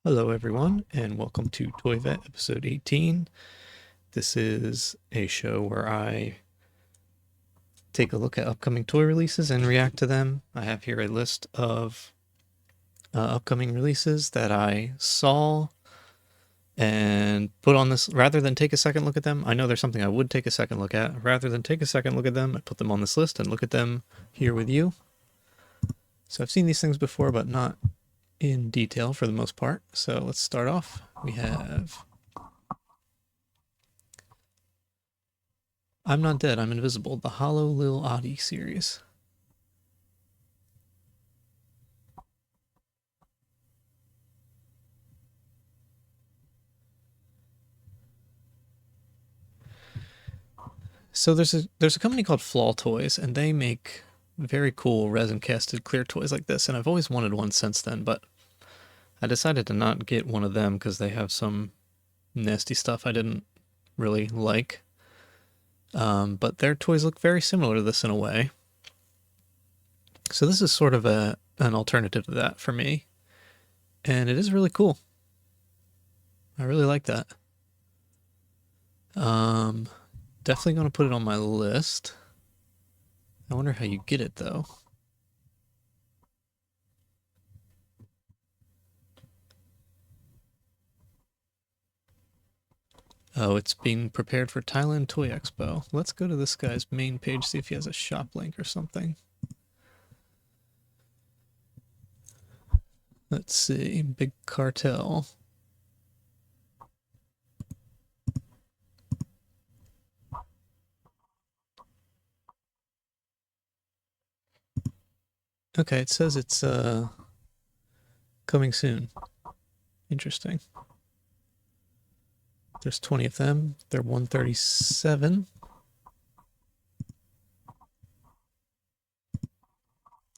Hello, everyone, and welcome to Toy Vet episode 18. This is a show where I take a look at upcoming toy releases and react to them. I have here a list of upcoming releases that I saw and put on this. Rather than take a second look at them, I know there's something I would take a second look at. Rather than take a second look at them, I put them on this list and look at them here with you. So I've seen these things before, but not in detail for the most part. So let's start off. We have I'm Not Dead, I'm Invisible, the Hollow Lil Oddie series. So there's a company called Flaw Toys, and they make very cool resin casted clear toys like this, and I've always wanted one since then, but I decided to not get one of them because they have some nasty stuff I didn't really like. But their toys look very similar to this in a way. So this is sort of an alternative to that for me, and it is really cool. I really like that. Definitely going to put it on my list. I wonder how you get it, though. Oh, it's being prepared for Thailand Toy Expo. Let's go to this guy's main page, see if he has a shop link or something. Let's see, Big Cartel. Okay, it says it's coming soon. Interesting. There's 20 of them. They're 137.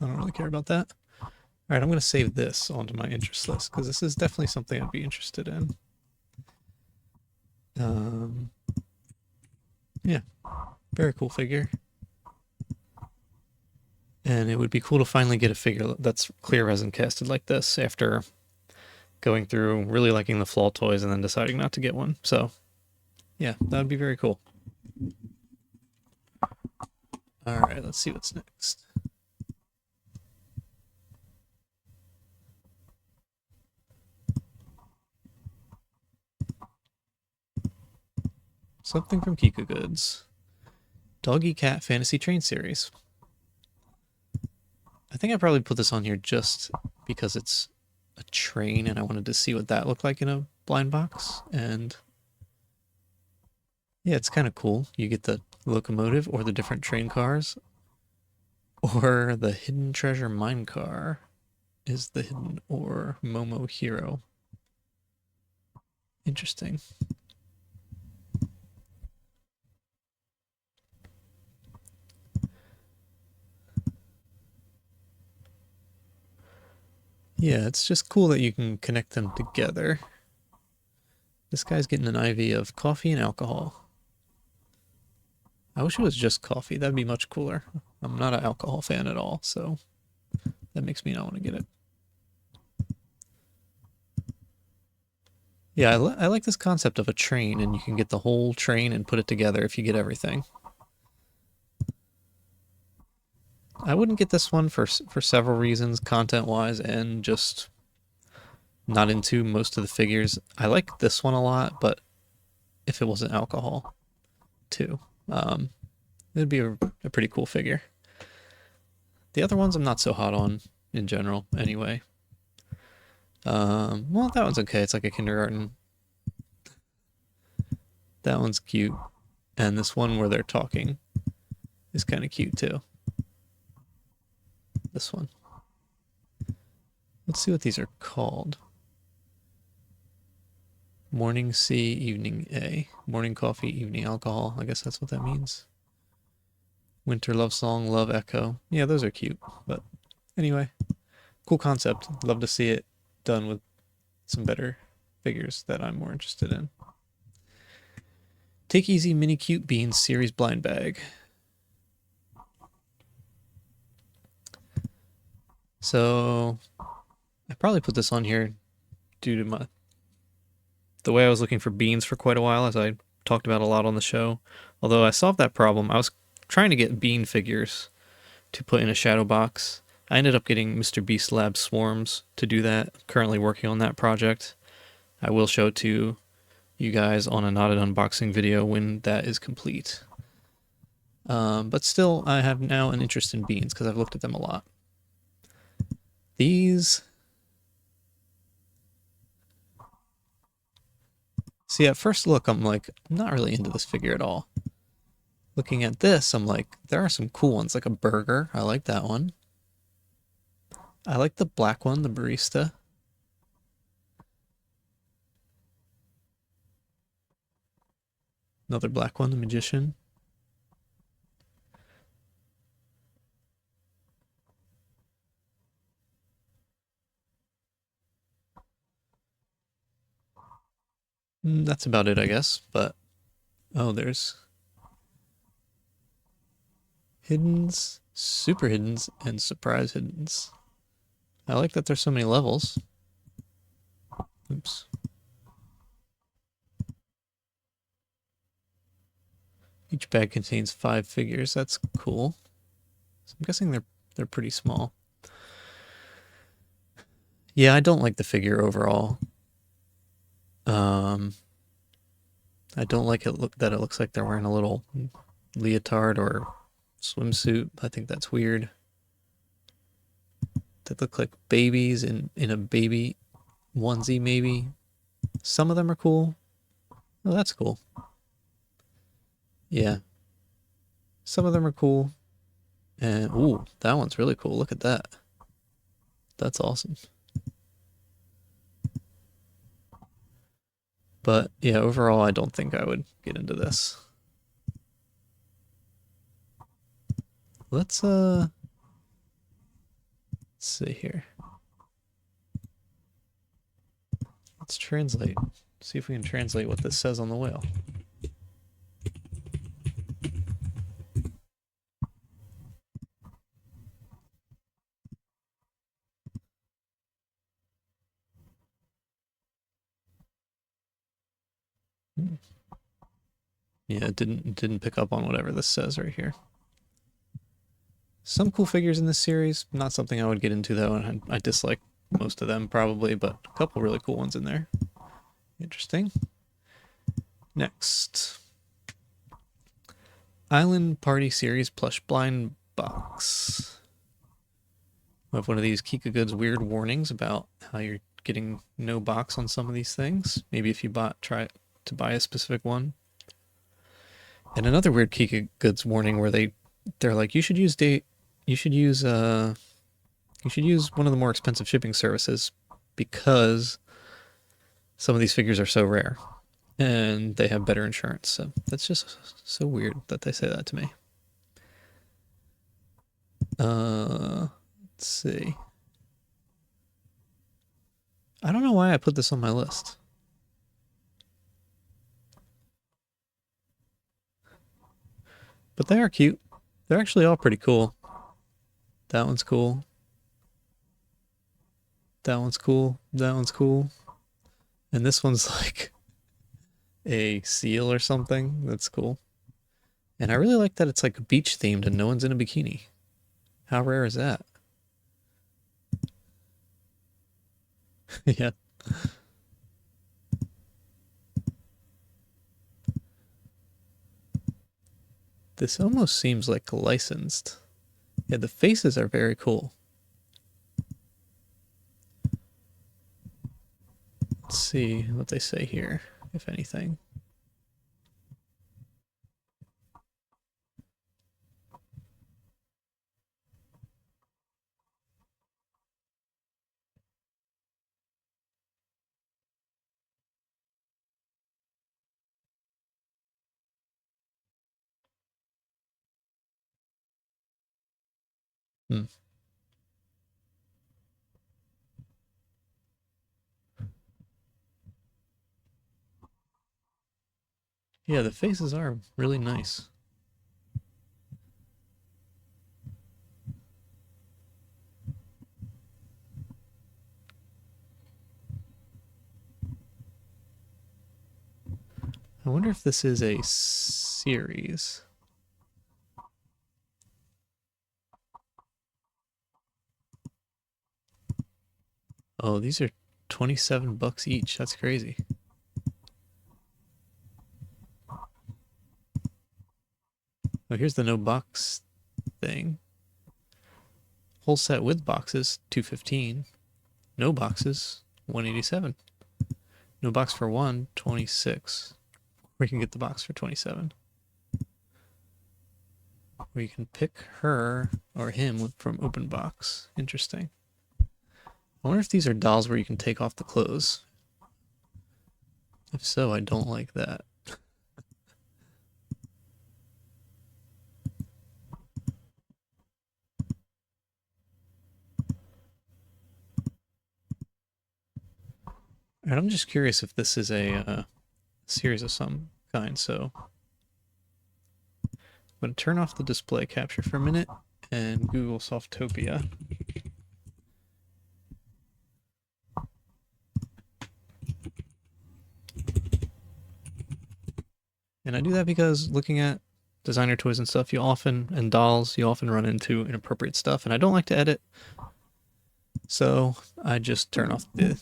I don't really care about that. All right, I'm going to save this onto my interest list because this is definitely something I'd be interested in. Yeah, very cool figure. And it would be cool to finally get a figure that's clear resin casted like this after going through really liking the Flaw toys and then deciding not to get one. So, yeah, that would be very cool. All right, let's see what's next. Something from Kiku Goods. Doggy Cat Fantasy Train Series. I think I probably put this on here just because it's a train and I wanted to see what that looked like in a blind box. And yeah, it's kind of cool. You get the locomotive or the different train cars, or the hidden treasure mine car is the hidden or Momo Hero. Interesting. Yeah, it's just cool that you can connect them together. This guy's getting an IV of coffee and alcohol. I wish it was just coffee. That'd be much cooler. I'm not an alcohol fan at all, so that makes me not want to get it. Yeah, I like this concept of a train, and you can get the whole train and put it together if you get everything. I wouldn't get this one for several reasons, content-wise, and just not into most of the figures. I like this one a lot, but if it wasn't alcohol, too, it'd be a pretty cool figure. The other ones I'm not so hot on in general, anyway. Well, that one's okay. It's like a kindergarten. That one's cute, and this one where they're talking is kind of cute too. This one. Let's see what these are called. Morning C, evening A. Morning coffee, evening alcohol. I guess that's what that means. Winter love song, love echo. Yeah, those are cute. But anyway, cool concept. Love to see it done with some better figures that I'm more interested in. Take Easy Mini Cute Beans Series Blind Bag. So I probably put this on here due to the way I was looking for beans for quite a while, as I talked about a lot on the show. Although I solved that problem, I was trying to get bean figures to put in a shadow box. I ended up getting Mr. Beast Lab swarms to do that. Currently working on that project. I will show it to you guys on a Knotted unboxing video when that is complete. But still, I have now an interest in beans because I've looked at them a lot. These... See, at first look, I'm like, I'm not really into this figure at all. Looking at this, I'm like, there are some cool ones, like a burger. I like that one. I like the black one, the barista. Another black one, the magician. That's about it, I guess. But, oh, there's hiddens, super hiddens, and surprise hiddens. I like that there's so many levels. Oops. Each bag contains 5 figures. That's cool. So I'm guessing they're pretty small. Yeah, I don't like the figure overall. I don't like it that it looks like they're wearing a little leotard or swimsuit. I think that's weird. They look like babies in a baby onesie, maybe. Some of them are cool. Oh, that's cool. Yeah. Some of them are cool. And, ooh, that one's really cool. Look at that. That's awesome. But, yeah, overall, I don't think I would get into this. Let's see here. Let's translate. See if we can translate what this says on the whale. Yeah, it didn't pick up on whatever this says right here. Some cool figures in this series. Not something I would get into though, and I dislike most of them probably, but a couple really cool ones in there. Interesting. Next. Island Party Series Plush Blind Box. We have one of these Kika Goods weird warnings about how you're getting no box on some of these things. Maybe if you try to buy a specific one. And another weird Kika Goods warning where they're like, you should use one of the more expensive shipping services because some of these figures are so rare and they have better insurance. So that's just so weird that they say that to me. Let's see. I don't know why I put this on my list. But they are cute. They're actually all pretty cool. That one's cool. That one's cool. That one's cool. And this one's like a seal or something. That's cool. And I really like that it's like beach themed and no one's in a bikini. How rare is that? Yeah. This almost seems like licensed. Yeah, the faces are very cool. Let's see what they say here, if anything. Hmm. Yeah, the faces are really nice. I wonder if this is a series. Oh, these are $27 each. That's crazy. Oh, here's the no box thing. Whole set with boxes, $215. No boxes, $187. No box for one, $26. Or you can get the box for $27. Or you can pick her or him from open box. Interesting. I wonder if these are dolls where you can take off the clothes. If so, I don't like that. And I'm just curious if this is a series of some kind. So I'm going to turn off the display capture for a minute and Google Softopia. And I do that because looking at designer toys and stuff, and dolls, you often run into inappropriate stuff, and I don't like to edit. So I just turn off the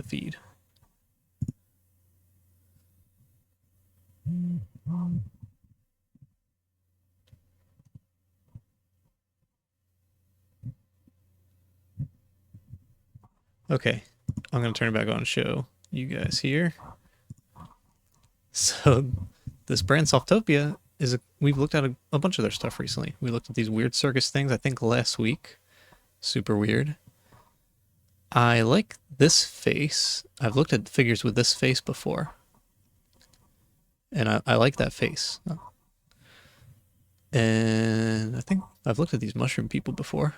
feed. Okay, I'm gonna turn it back on and show you guys here. So this brand Softopia we've looked at a bunch of their stuff recently. We looked at these weird circus things, I think last week. Super weird. I like this face. I've looked at figures with this face before. And I like that face. And I think I've looked at these mushroom people before.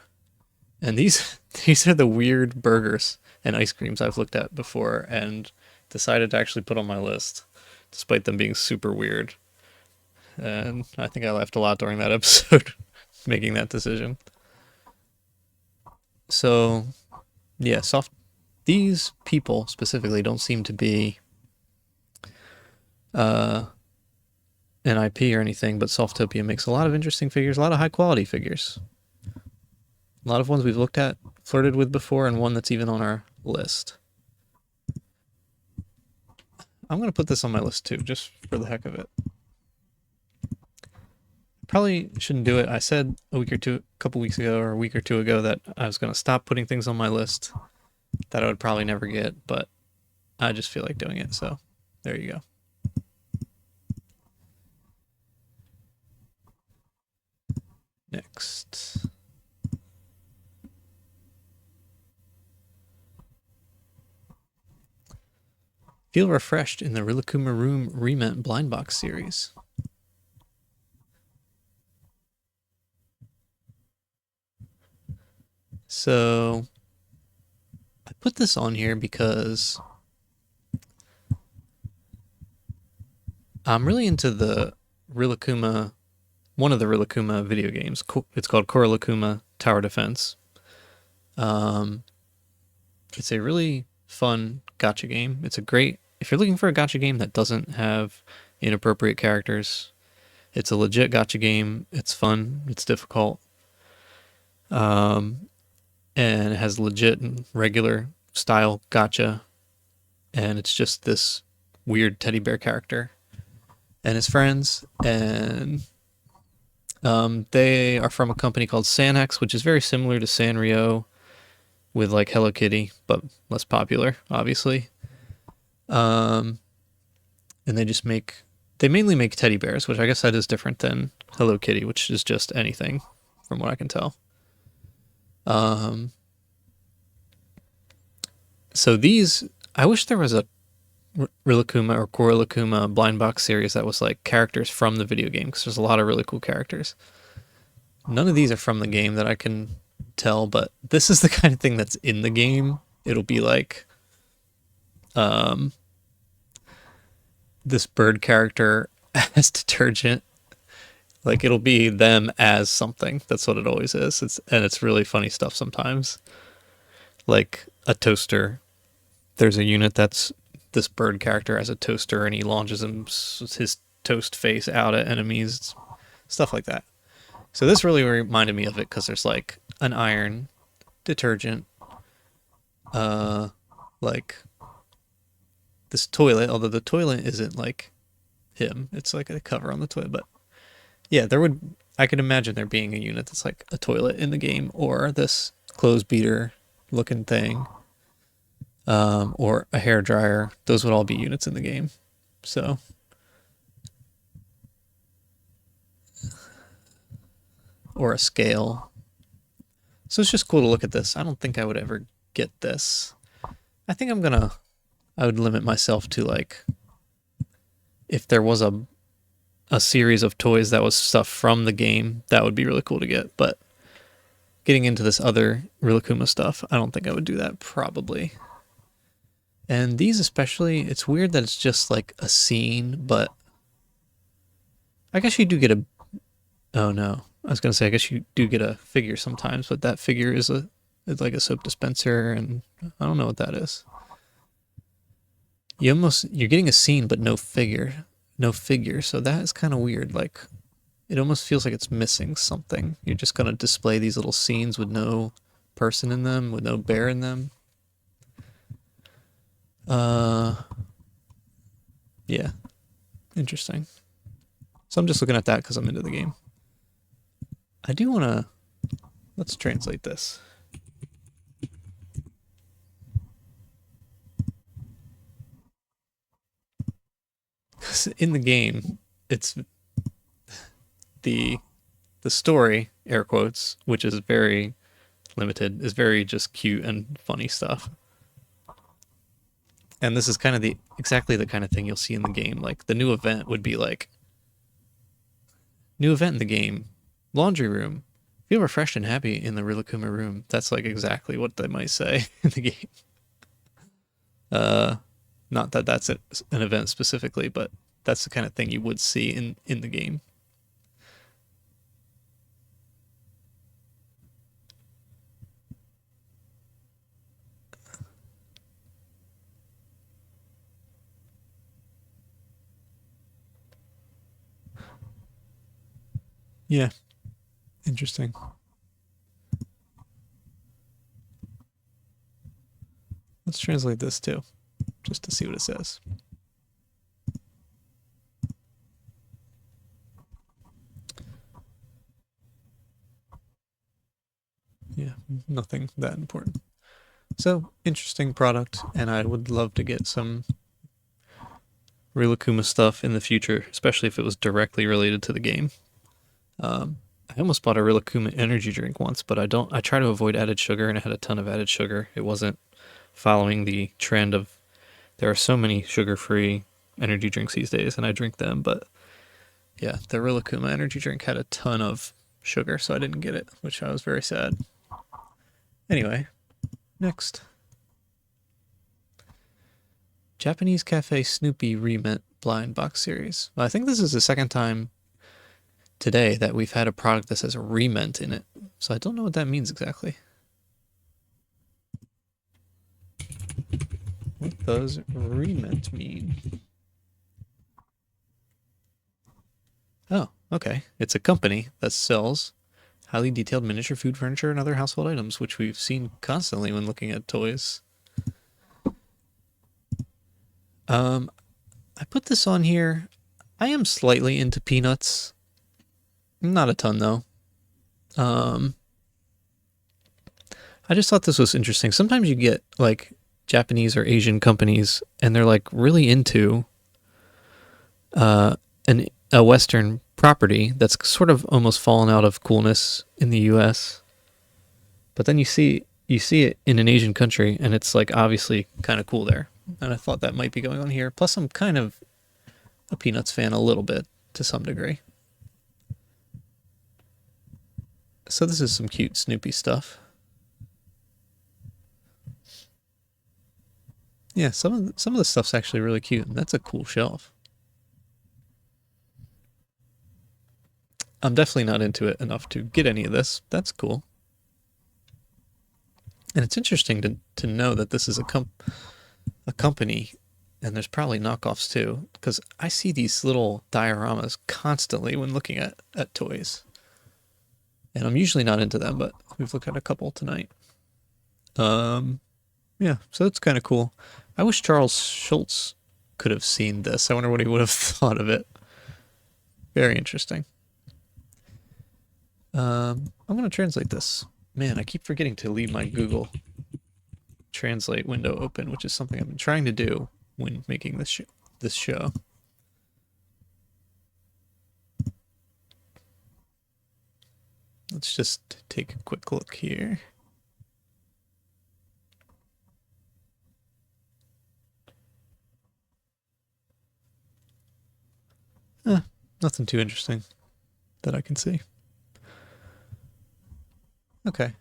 And these are the weird burgers and ice creams I've looked at before and decided to actually put on my list, despite them being super weird. And I think I laughed a lot during that episode, making that decision. So, yeah, these people specifically don't seem to be an IP or anything, but Softopia makes a lot of interesting figures, a lot of high quality figures. A lot of ones we've looked at, flirted with before, and one that's even on our list. I'm going to put this on my list too, just for the heck of it. Probably shouldn't do it. I said a couple weeks ago or a week or two ago that I was going to stop putting things on my list that I would probably never get, but I just feel like doing it, so there you go. Next. Feel refreshed in the Rilakkuma Room Remint Blind Box series. So I put this on here because I'm really into the Rilakkuma, one of the Rilakkuma video games. It's called Korrilakkuma Tower Defense. It's a really fun gacha game. If you're looking for a gacha game that doesn't have inappropriate characters, it's a legit gacha game. It's fun. It's difficult. And it has legit and regular style gacha. And it's just this weird teddy bear character and his friends. And they are from a company called Sanhex, which is very similar to Sanrio with like Hello Kitty, but less popular, obviously. And they mainly make teddy bears, which I guess that is different than Hello Kitty, which is just anything, from what I can tell. So I wish there was a Rilakkuma or Korrilakkuma blind box series that was like characters from the video game, because there's a lot of really cool characters. None of these are from the game that I can tell, but this is the kind of thing that's in the game. It'll be like this bird character as detergent. Like it'll be them as something. That's what it always is. It's really funny stuff sometimes. Like a toaster. There's a unit that's this bird character has a toaster and he launches his toast face out at enemies, stuff like that. So this really reminded me of it because there's like an iron, detergent, like this toilet, although the toilet isn't like him. It's like a cover on the toilet, but yeah, I could imagine there being a unit that's like a toilet in the game, or this clothes beater looking thing, or a hair dryer. Those would all be units in the game. So, or a scale. So it's just cool to look at this. I don't think I would ever get this. I think I would limit myself to like, if there was a series of toys that was stuff from the game, that would be really cool to get. But getting into this other Rilakkuma stuff, I don't think I would do that probably. And these especially, it's weird that it's just like a scene, but I guess you do get a, oh no, I was going to say, I guess you do get a figure sometimes, but that figure is it's like a soap dispenser, and I don't know what that is. You're getting a scene, but no figure. So that is kind of weird. Like, it almost feels like it's missing something. You're just going to display these little scenes with no person in them, with no bear in them. Yeah, interesting. So I'm just looking at that because I'm into the game. I do want to, let's translate this. In the game, it's the story, air quotes, which is very limited, is very just cute and funny stuff. And this is kind of exactly the kind of thing you'll see in the game. Like, the new event would be like, new event in the game, laundry room. Feel refreshed and happy in the Rilakkuma room. That's like exactly what they might say in the game. Not that that's an event specifically, but that's the kind of thing you would see in the game. Yeah, interesting. Let's translate this too, just to see what it says. Yeah, nothing that important. So, interesting product, and I would love to get some Rilakkuma stuff in the future, especially if it was directly related to the game. I almost bought a Rilakkuma energy drink once, but I try to avoid added sugar, and it had a ton of added sugar. It wasn't following the trend of, there are so many sugar-free energy drinks these days, and I drink them, but yeah, the Rilakkuma energy drink had a ton of sugar, so I didn't get it, which I was very sad. Anyway, next. Japanese Cafe Snoopy Remint Blind Box Series. Well, I think this is the second time today that we've had a product that says remint in it, so I don't know what that means exactly. What does remint mean? Oh, okay. It's a company that sells highly detailed miniature food, furniture, and other household items, which we've seen constantly when looking at toys. I put this on here. I am slightly into peanuts. Not a ton, though. I just thought this was interesting. Sometimes you get, like, Japanese or Asian companies, and they're, like, really into a Western property that's sort of almost fallen out of coolness in the US. But then you see it in an Asian country, and it's, like, obviously kind of cool there. And I thought that might be going on here. Plus, I'm kind of a Peanuts fan a little bit, to some degree. So this is some cute Snoopy stuff. Yeah, some of the stuff's actually really cute, and that's a cool shelf. I'm definitely not into it enough to get any of this. That's cool. And it's interesting to know that this is a company and there's probably knockoffs too, because I see these little dioramas constantly when looking at toys. And I'm usually not into them, but we've looked at a couple tonight. Yeah, so it's kind of cool. I wish Charles Schultz could have seen this. I wonder what he would have thought of it. Very interesting. I'm going to translate this. Man, I keep forgetting to leave my Google Translate window open, which is something I've been trying to do when making this show. Let's just take a quick look here. Nothing too interesting that I can see. Okay.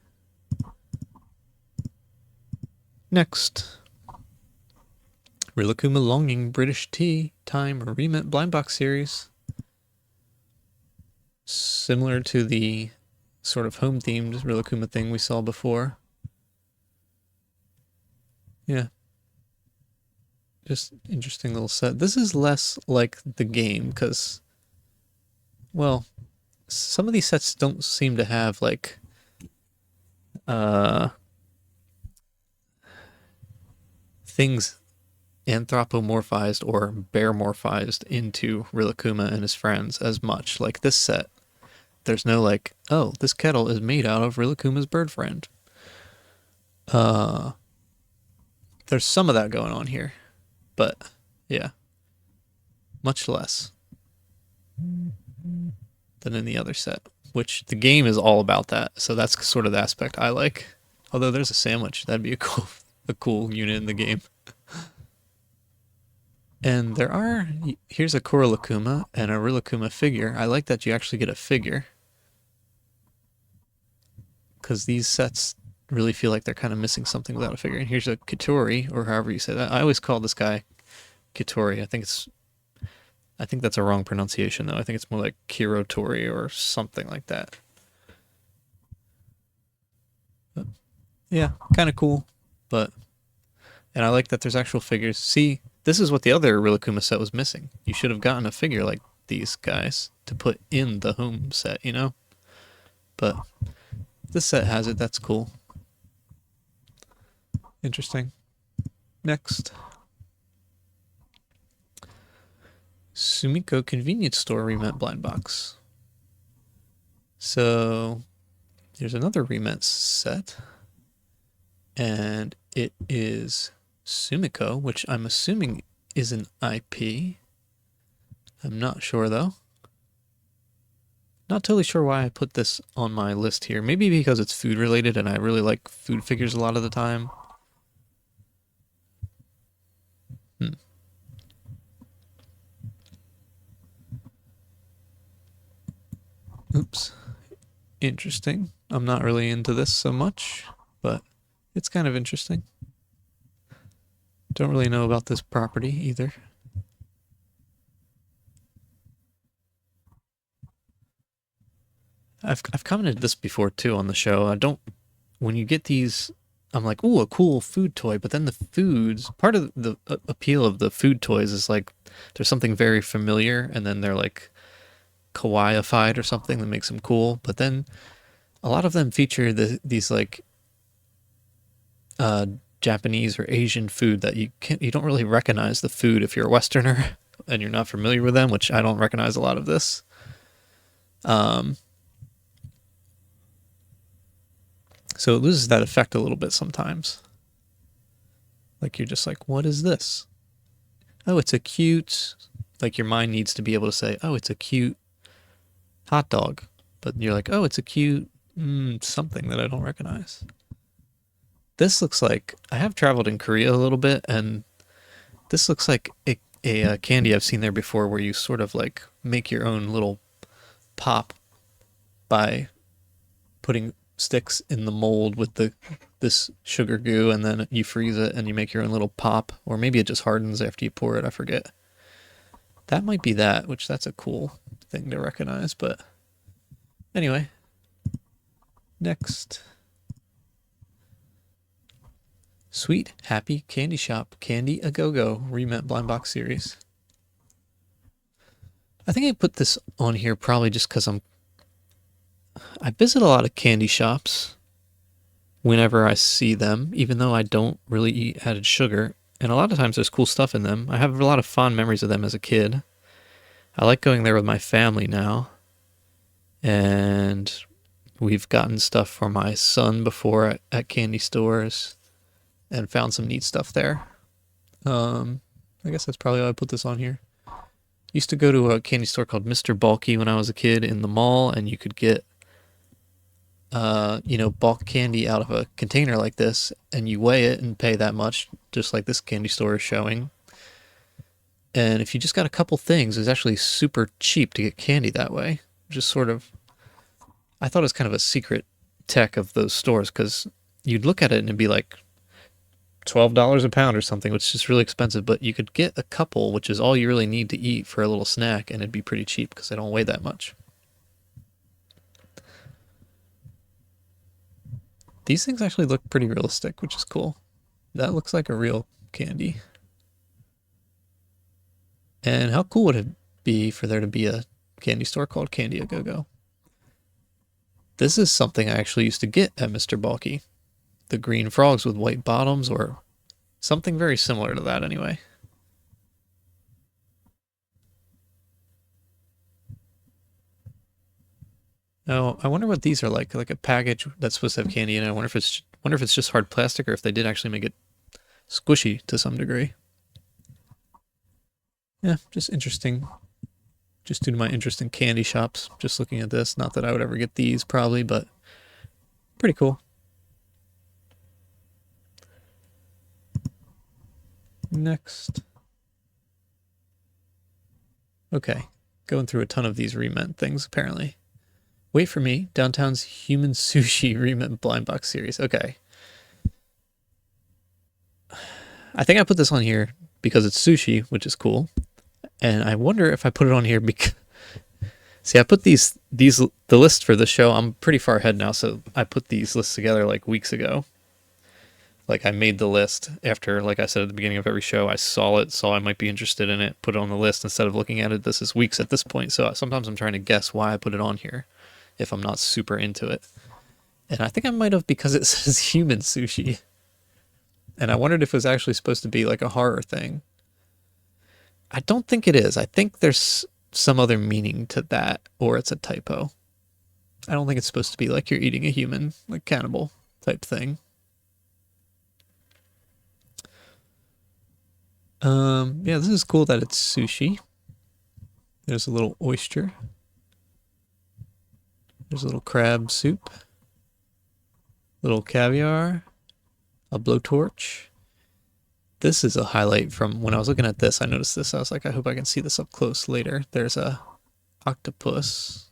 Next. Rilakkuma Longing British Tea Time Remit Blind Box Series. Similar to the sort of home-themed Rilakkuma thing we saw before. Yeah. Just interesting little set. This is less like the game because, well, some of these sets don't seem to have like things anthropomorphized or bearmorphized into Rilakkuma and his friends as much. Like this set, there's no like, oh, this kettle is made out of Rilakkuma's bird friend. There's some of that going on here, but yeah, much less than in the other set, which the game is all about that. So that's sort of the aspect I like. Although there's a sandwich, that'd be a cool unit in the game. And here's a Korilakkuma and a Rilakkuma figure. I like that you actually get a figure, because these sets really feel like they're kind of missing something without a figure. And here's a Kitori, or however you say that. I always call this guy Kitori. I think that's a wrong pronunciation though. I think it's more like Kirotori or something like that. But yeah, kind of cool. And I like that there's actual figures. See, this is what the other Rilakkuma set was missing. You should have gotten a figure like these guys to put in the home set, you know? But this set has it. That's cool. Interesting. Next. Sumiko Convenience Store Remit Blind Box. So there's another remit set, and it is Sumiko, which I'm assuming is an IP. I'm not sure though. Not totally sure why I put this on my list here. Maybe because it's food related and I really like food figures a lot of the time. Oops. Interesting. I'm not really into this so much, but it's kind of interesting. Don't really know about this property either. I've commented this before too on the show. When you get these, I'm like, ooh, a cool food toy, but then the foods, part of the appeal of the food toys is like there's something very familiar, and then they're like kawaiified or something that makes them cool. But then a lot of them feature these like Japanese or Asian food that you don't really recognize the food if you're a Westerner and you're not familiar with them, which I don't recognize a lot of this. So it loses that effect a little bit sometimes. Like you're just like, what is this? Oh, it's a cute, like your mind needs to be able to say, oh, it's a cute hot dog. But you're like, oh, it's a cute something that I don't recognize. This looks like, I have traveled in Korea a little bit, and this looks like a candy I've seen there before where you sort of like make your own little pop by putting sticks in the mold with this sugar goo, and then you freeze it and you make your own little pop, or maybe it just hardens after you pour it. I forget. That might be that, which that's a cool thing to recognize. But anyway, next. Sweet Happy Candy Shop Candy A Go Go Remint Blind Box Series. I think I put this on here probably just because I visit a lot of candy shops whenever I see them, even though I don't really eat added sugar. And a lot of times there's cool stuff in them. I have a lot of fond memories of them as a kid. I like going there with my family now. And we've gotten stuff for my son before at candy stores and found some neat stuff there. I guess that's probably why I put this on here. Used to go to a candy store called Mr. Bulky when I was a kid in the mall, and you could get bulk candy out of a container like this, and you weigh it and pay that much, just like this candy store is showing. And if you just got a couple things, it's actually super cheap to get candy that way. Just sort of, I thought it was kind of a secret tech of those stores, because you'd look at it and it'd be like $12 a pound or something, which is really expensive, but you could get a couple, which is all you really need to eat for a little snack, and it'd be pretty cheap because they don't weigh that much. These things actually look pretty realistic, which is cool. That looks like a real candy. And how cool would it be for there to be a candy store called Candy A Go Go? This is something I actually used to get at Mr. Bulky. The green frogs with white bottoms, or something very similar to that anyway. Oh, I wonder what these are like a package that's supposed to have candy in it. I wonder if it's just hard plastic, or if they did actually make it squishy to some degree. Yeah, just interesting. Just due to my interest in candy shops, just looking at this. Not that I would ever get these probably, but pretty cool. Next. Okay, going through a ton of these remint things apparently. Wait for me, Downtown's Human Sushi Remint Blind Box Series. Okay. I think I put this on here because it's sushi, which is cool. And I wonder if I put it on here because... See, I put the list for the show. I'm pretty far ahead now, so I put these lists together like weeks ago. Like, I made the list after, like I said at the beginning of every show, I saw I might be interested in it, put it on the list instead of looking at it. This is weeks at this point, so sometimes I'm trying to guess why I put it on here if I'm not super into it. And I think I might have because it says human sushi. And I wondered if it was actually supposed to be like a horror thing. I don't think it is. I think there's some other meaning to that, or it's a typo. I don't think it's supposed to be like you're eating a human, like cannibal type thing. Yeah, this is cool that it's sushi. There's a little oyster. There's a little crab soup. Little caviar. A blowtorch. This is a highlight from when I was looking at this. I noticed this. I was like, I hope I can see this up close later. There's a octopus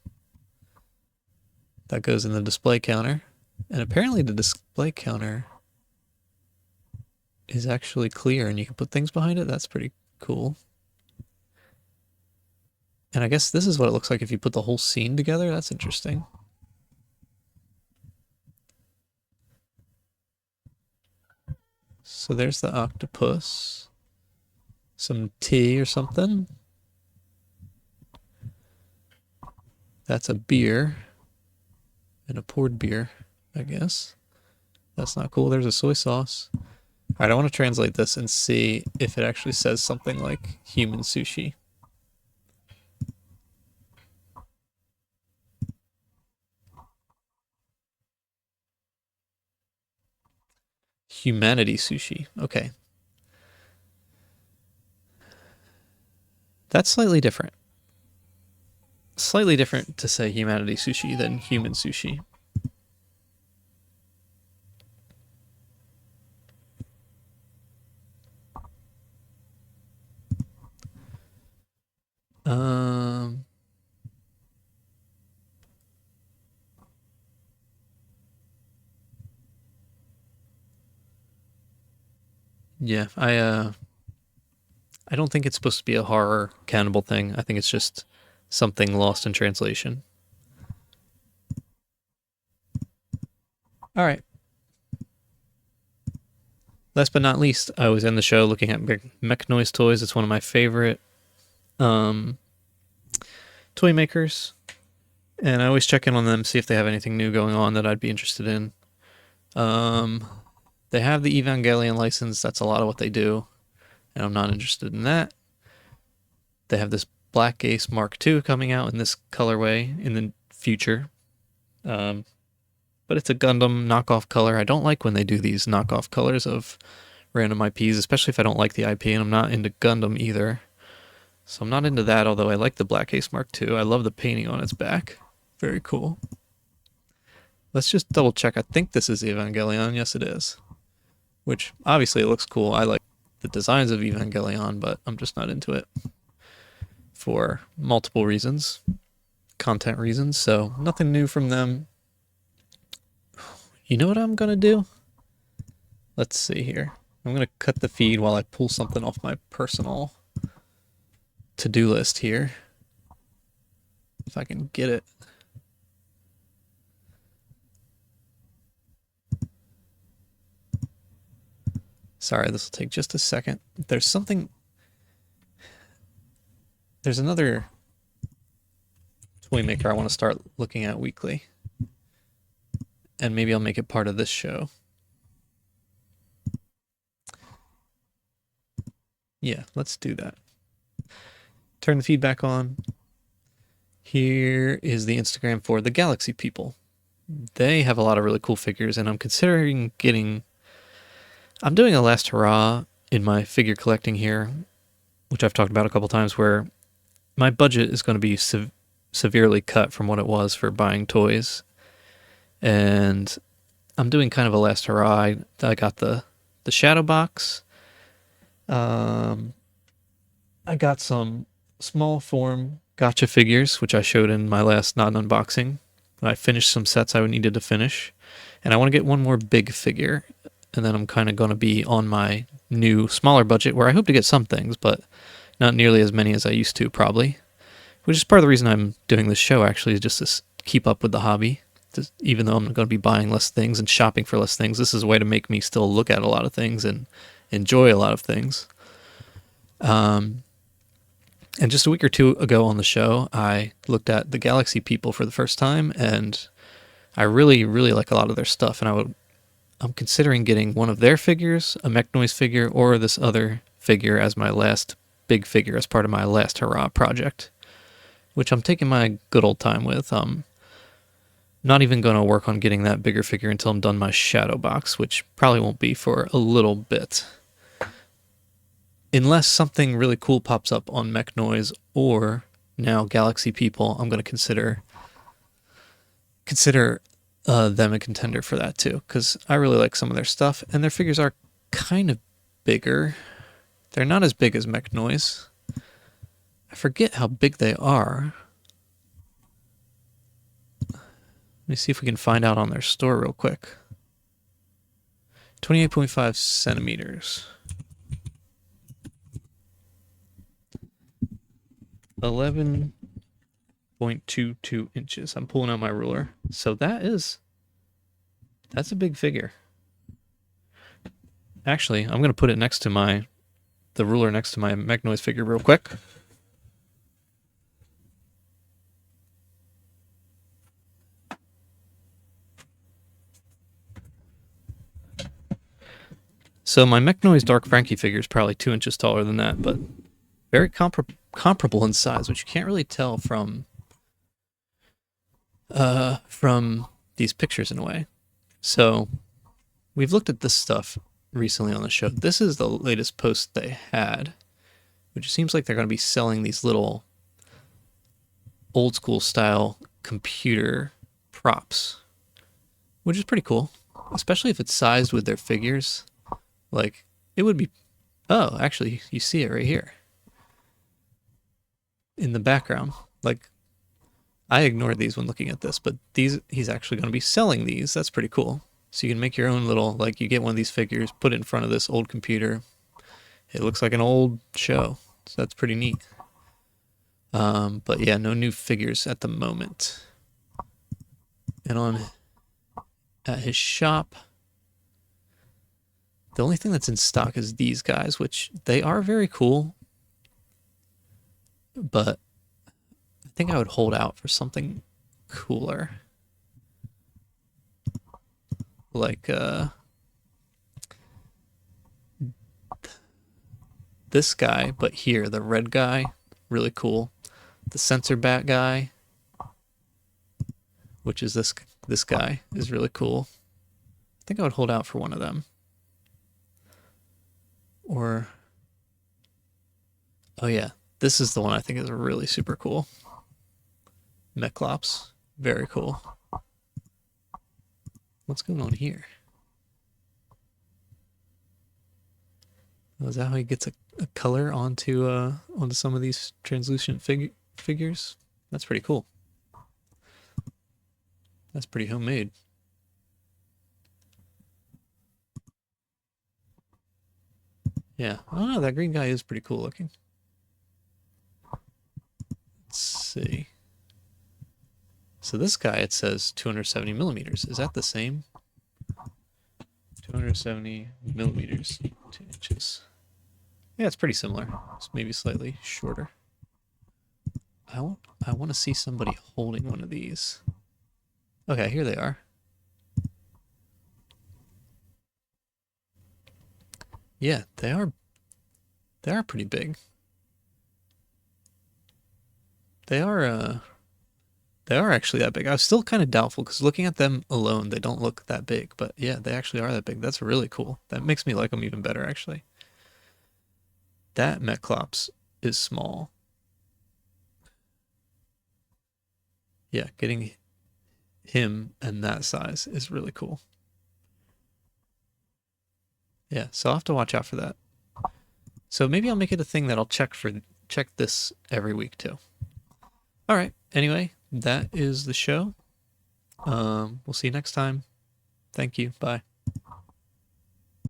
that goes in the display counter. And apparently the display counter is actually clear and you can put things behind it. That's pretty cool. And I guess this is what it looks like if you put the whole scene together. That's interesting. So there's the octopus. Some tea or something. That's a beer. And a poured beer, I guess. That's not cool. There's a soy sauce. All right, I want to translate this and see if it actually says something like human sushi. Humanity sushi. Okay. That's slightly different. Slightly different to say humanity sushi than human sushi. Yeah, I don't think it's supposed to be a horror cannibal thing. I think it's just something lost in translation. All right. last but not least, I was in the show looking at Mechnoise toys. It's one of my favorite toy makers, and I always check in on them, see if they have anything new going on that I'd be interested in. They have the Evangelion license. That's a lot of what they do, and I'm not interested in that. They have this Black Ace Mark II coming out in this colorway in the future. But it's a Gundam knockoff color. I don't like when they do these knockoff colors of random IPs, especially if I don't like the IP, and I'm not into Gundam either. So I'm not into that, although I like the Black Ace Mark II. I love the painting on its back. Very cool. Let's just double check. I think this is Evangelion. Yes, it is. Which, obviously, it looks cool. I like the designs of Evangelion, but I'm just not into it for multiple reasons. Content reasons, so nothing new from them. You know what I'm going to do? Let's see here. I'm going to cut the feed while I pull something off my personal to-do list here. If I can get it. Sorry, this will take just a second. There's another toy maker I want to start looking at weekly. And maybe I'll make it part of this show. Yeah, let's do that. Turn the feedback on. Here is the Instagram for the Galaxy people. They have a lot of really cool figures, and I'm considering getting... I'm doing a last hurrah in my figure collecting here, which I've talked about a couple times, where my budget is going to be severely cut from what it was for buying toys. And I'm doing kind of a last hurrah. I got the shadow box. I got some small form gotcha figures, which I showed in my last not unboxing. I finished some sets I needed to finish. And I want to get one more big figure. And then I'm kind of going to be on my new smaller budget where I hope to get some things, but not nearly as many as I used to probably. Which is part of the reason I'm doing this show, actually, is just to keep up with the hobby. Even though I'm going to be buying less things and shopping for less things, this is a way to make me still look at a lot of things and enjoy a lot of things. And just a week or two ago on the show, I looked at the Galaxy people for the first time, and I really, really like a lot of their stuff. And I'm considering getting one of their figures, a Mechnoise figure, or this other figure as my last big figure as part of my last hurrah project, which I'm taking my good old time with. Not even going to work on getting that bigger figure until I'm done my shadow box, which probably won't be for a little bit. Unless something really cool pops up on Mechnoise or now Galaxy people, I'm going to consider them a contender for that too, because I really like some of their stuff, and their figures are kind of bigger. They're not as big as Mechnoise. I forget how big they are. Let me see if we can find out on their store real quick. 28.5 centimeters. 11.22 inches. I'm pulling out my ruler. So that's a big figure. Actually, I'm going to put it next to the ruler next to my Mechnoise figure real quick. So my Mechnoise Dark Frankie figure is probably 2 inches taller than that, but very comparable in size, which you can't really tell from these pictures in a way. So we've looked at this stuff recently on the show. This is the latest post they had, which seems like they're going to be selling these little old school style computer props, which is pretty cool, especially if it's sized with their figures. Like, it would be... Oh, actually, you see it right here in the background. Like, I ignored these when looking at this, but he's actually going to be selling these. That's pretty cool. So you can make your own little, like, you get one of these figures, put it in front of this old computer. It looks like an old show, so that's pretty neat. But yeah, no new figures at the moment. And at his shop, The only thing that's in stock is these guys, which they are very cool, but I think I would hold out for something cooler. Like this guy, but here, the red guy, really cool. The sensor bat guy, which is this guy, is really cool. I think I would hold out for one of them. Or, oh yeah, this is the one I think is really super cool. Mechlops, very cool. What's going on here? Oh, is that how he gets a color onto some of these translucent figures? That's pretty cool. That's pretty homemade. Yeah, I don't know, that green guy is pretty cool looking. Let's see. So this guy, it says 270 millimeters. Is that the same? 270 millimeters, 2 inches. Yeah, it's pretty similar. It's maybe slightly shorter. I want to see somebody holding one of these. Okay, here they are. Yeah, they are pretty big. They are actually that big. I was still kind of doubtful because looking at them alone, they don't look that big. But yeah, they actually are that big. That's really cool. That makes me like them even better, actually. That Mechlops is small. Yeah, getting him and that size is really cool. Yeah, so I'll have to watch out for that. So maybe I'll make it a thing that I'll check this every week too. All right. Anyway, that is the show. We'll see you next time. Thank you. Bye.